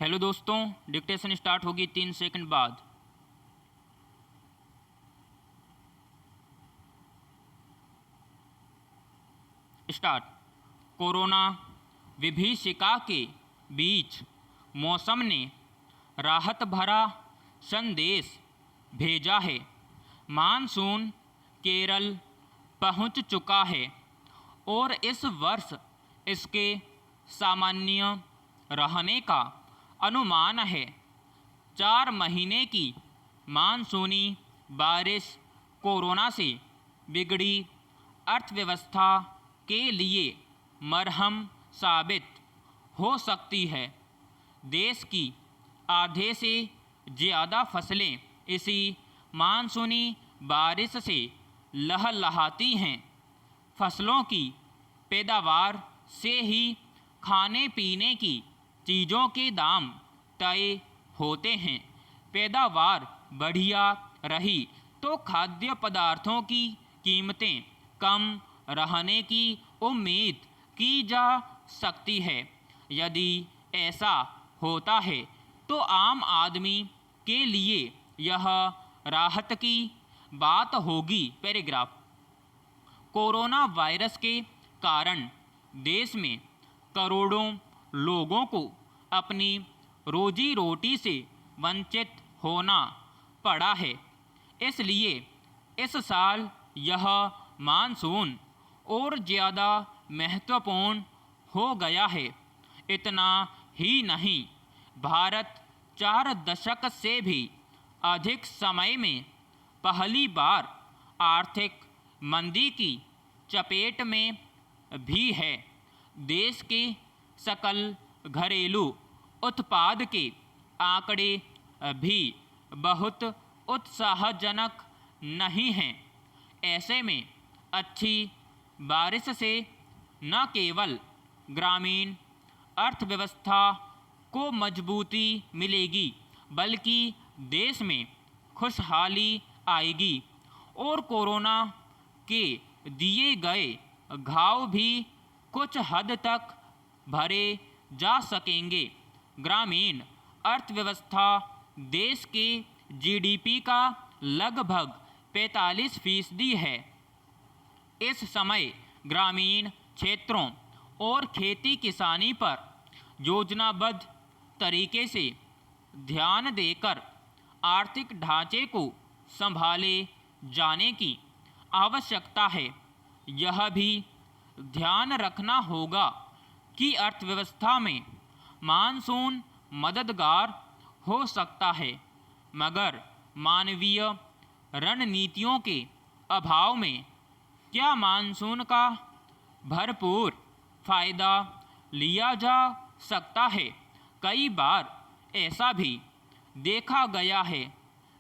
Hello दोस्तों, dictation start होगी 3 second बाद। स्टार्ट। कोरोना विभीषिका के बीच मौसम ने राहत भरा संदेश भेजा है। मानसून केरल पहुंच चुका है और इस वर्ष इसके सामान्य रहने का अनुमान है। 4 महीने की मानसूनी बारिश कोरोना से बिगड़ी अर्थव्यवस्था के लिए मरहम साबित हो सकती है। देश की आधे से ज़्यादा फसलें इसी मानसूनी बारिश से लहलहाती हैं। फसलों की पैदावार से ही खाने पीने की चीज़ों के दाम तय होते हैं। पैदावार बढ़िया रही तो खाद्य पदार्थों की कीमतें कम रहने की उम्मीद की जा सकती है। यदि ऐसा होता है तो आम आदमी के लिए यह राहत की बात होगी। पैराग्राफ। कोरोना वायरस के कारण देश में करोड़ों लोगों को अपनी रोजी रोटी से वंचित होना पड़ा है। इसलिए इस साल यह मानसून और ज़्यादा महत्वपूर्ण हो गया है। इतना ही नहीं, भारत 4 दशक से भी अधिक समय में पहली बार आर्थिक मंदी की चपेट में भी है। देश के सकल घरेलू उत्पाद के आंकड़े भी बहुत उत्साहजनक नहीं हैं। ऐसे में अच्छी बारिश से न केवल ग्रामीण अर्थव्यवस्था को मजबूती मिलेगी बल्कि देश में खुशहाली आएगी और कोरोना के दिए गए घाव भी कुछ हद तक भरे जा सकेंगे। ग्रामीण अर्थव्यवस्था देश के जीडीपी का लगभग 45% है। इस समय ग्रामीण क्षेत्रों और खेती किसानी पर योजनाबद्ध तरीके से ध्यान देकर आर्थिक ढांचे को संभाले जाने की आवश्यकता है। यह भी ध्यान रखना होगा कि अर्थव्यवस्था में मानसून मददगार हो सकता है, मगर मानवीय रणनीतियों के अभाव में क्या मानसून का भरपूर फायदा लिया जा सकता है। कई बार ऐसा भी देखा गया है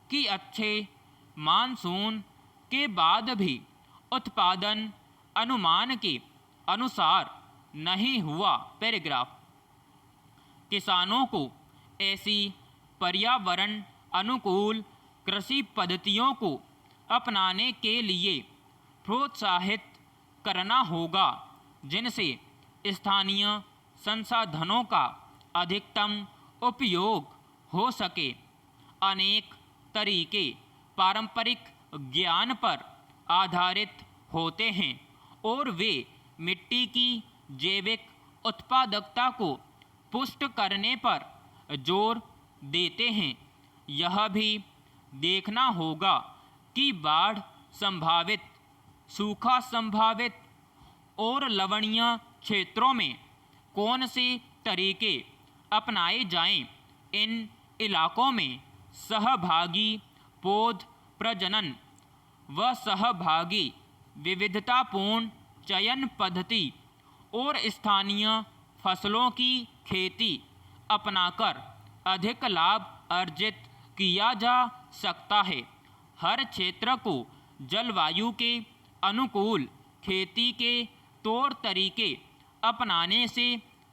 कि अच्छे मानसून के बाद भी उत्पादन अनुमान के अनुसार नहीं हुआ। पैराग्राफ। किसानों को ऐसी पर्यावरण अनुकूल कृषि पद्धतियों को अपनाने के लिए प्रोत्साहित करना होगा जिनसे स्थानीय संसाधनों का अधिकतम उपयोग हो सके। अनेक तरीके पारंपरिक ज्ञान पर आधारित होते हैं और वे मिट्टी की जैविक उत्पादकता को पुष्ट करने पर जोर देते हैं। यह भी देखना होगा कि बाढ़ संभावित, सूखा संभावित और लवणीय क्षेत्रों में कौन से तरीके अपनाए जाएं। इन इलाकों में सहभागी पौध प्रजनन व सहभागी विविधतापूर्ण चयन पद्धति और स्थानीय फसलों की खेती अपनाकर अधिक लाभ अर्जित किया जा सकता है। हर क्षेत्र को जलवायु के अनुकूल खेती के तौर तरीके अपनाने से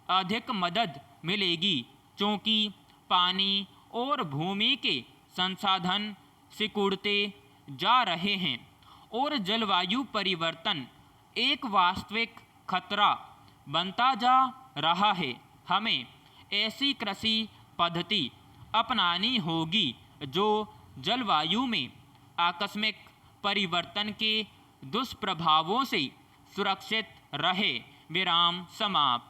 अधिक मदद मिलेगी, क्योंकि पानी और भूमि के संसाधन सिकुड़ते जा रहे हैं और जलवायु परिवर्तन एक वास्तविक खतरा बनता जा रहा है। हमें ऐसी कृषि पद्धति अपनानी होगी जो जलवायु में आकस्मिक परिवर्तन के दुष्प्रभावों से सुरक्षित रहे। विराम समाप्त।